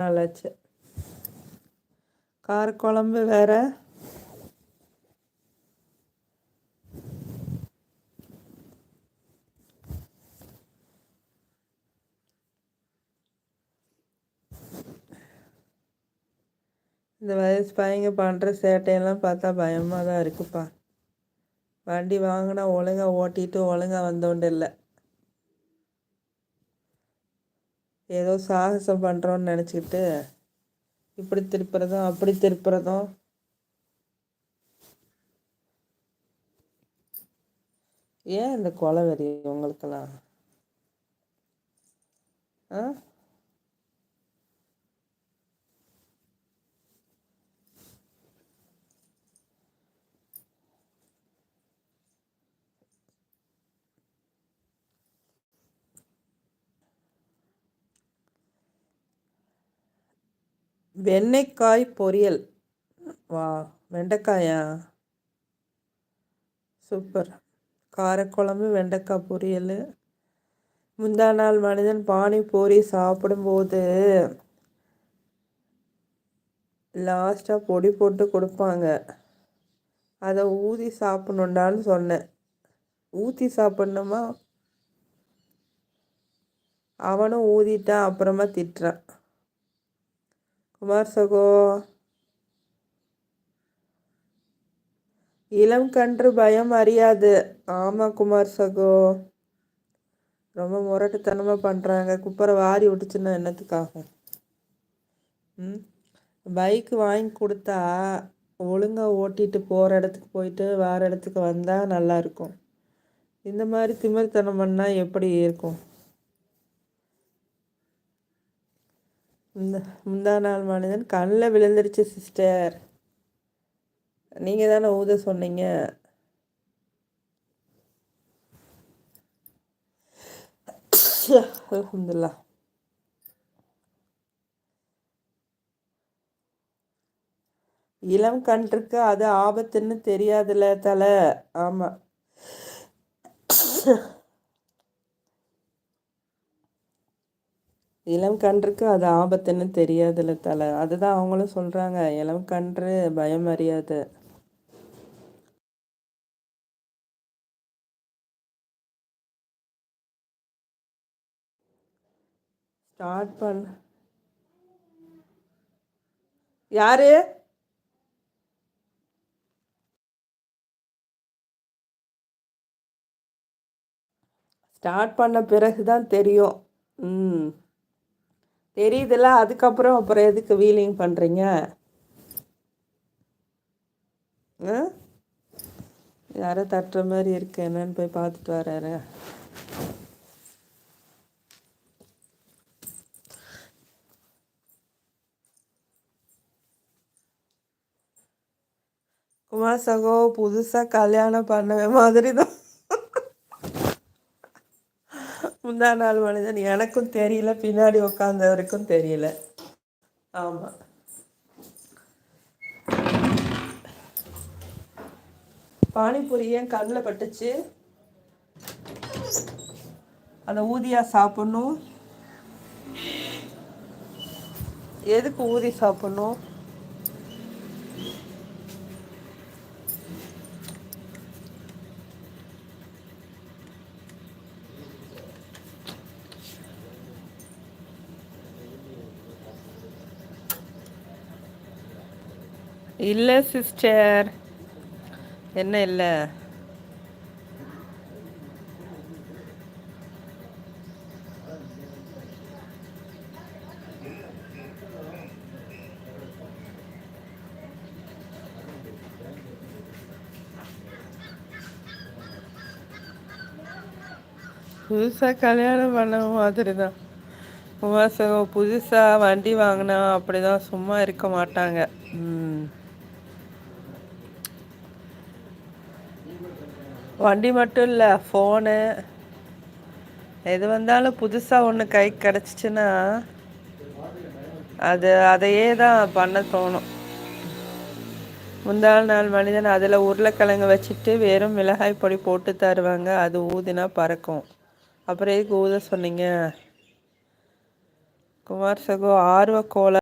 நாளாச்சு. காரக்குழம்பு வேற. இந்த வயசு பையங்க பண்ணுற சேட்டையெல்லாம் பார்த்தா பயமாக தான் இருக்குப்பா. வண்டி வாங்கினா ஒழுங்காக ஓட்டிட்டு ஒழுங்காக வந்தோண்டு இல்லை, ஏதோ சாகசம் பண்ணுறோன்னு நினச்சிக்கிட்டு இப்படி திருப்புறதும் அப்படி திருப்புறதும். ஏன் இந்த கொலை வெறி உங்களுக்கெல்லாம்? ஆ, வெண்டைக்காய் பொரியல். வா, வெண்டைக்காயா? சூப்பர். காரக்குழம்பு, வெண்டைக்காய் பொரியல். முந்தா நாள் மனிதன் பானிபூரி சாப்பிடும்போது லாஸ்ட்டாக பொடி போட்டு கொடுப்பாங்க, அதை ஊதி சாப்பிட்ணுண்டான்னு சொன்னேன். ஊற்றி சாப்பிட்ணுமா? அவனும் ஊதிட்டான், அப்புறமா திட்டுறான். குமார் சகோ, இளம் கன்று பயம் அறியாது. ஆமாம் குமார் சகோ, ரொம்ப முரட்டுத்தனமாக பண்ணுறாங்க. குப்பரை வாரி விட்டுச்சுன்னா என்னத்துக்காகும்? பைக்கு வாங்கி கொடுத்தா ஒழுங்காக ஓட்டிட்டு போகிற இடத்துக்கு போயிட்டு வேறு இடத்துக்கு வந்தால் நல்லாயிருக்கும். இந்த மாதிரி திமிர்த்தனம் பண்ணால் எப்படி இருக்கும்? முந்தா நாள் மனிதன் கண்ணில் விழுந்துருச்சு சிஸ்டர். நீங்கள் தானே ஊத சொன்னீங்க. அல்ஹம்துலில்லாஹ். இளம் கன்றுக்கு அது ஆபத்துன்னு தெரியாதுல்ல தலை. ஆமாம், இளம் கன்றுக்கு அது ஆபத்துன்னு தெரியாதுல்ல தலை. அதுதான் அவங்களும் சொல்கிறாங்க, இளம் கன்று பயம் அறியாது. ஸ்டார்ட் பண்ண யாரு? ஸ்டார்ட் பண்ண பிறகு தான் தெரியும். தெரியுதுல்ல, அதுக்கப்புறம் அப்புறம் எதுக்கு வீலிங் பண்ணுறீங்க? யாரோ தட்டுற மாதிரி இருக்கு, என்னன்னு போய் பார்த்துட்டு வர்றாரு. குமார் சகோ, புதுசாக கல்யாணம் பண்ணவே மாதிரி தான் முந்தா நாள் மனிதன். எனக்கும் தெரியல, பின்னாடி உட்காந்தவருக்கும் தெரியல. ஆமாம், பானிபூரி ஏன் கண்ணில் பட்டுச்சு? அதை ஊதியா சாப்பிட்ணும்? எதுக்கு ஊதி சாப்பிட்ணும்? இல்லை சிஸ்டர், என்ன இல்லை? புதுசாக கல்யாணம் பண்ண மாதிரி தான் குமார். புதுசாக வண்டி வாங்கினா அப்படி தான், சும்மா இருக்க மாட்டாங்க. வண்டி மட்டும் இல்லை, ஃபோனு எது வந்தாலும் புதுசாக ஒன்று கைக்கு கிடச்சிச்சின்னா அதையே தான் பண்ண தோணும். முந்தா நாள் மனிதன் அதில் உருளைக்கிழங்கு வச்சுட்டு வெறும் மிளகாய் பொடி போட்டு தருவாங்க, அது ஊதினா பறக்கும். அப்புறம் எதுக்கு ஊத சொன்னீங்க? குமார் சகோ ஆர்வ கோளாறு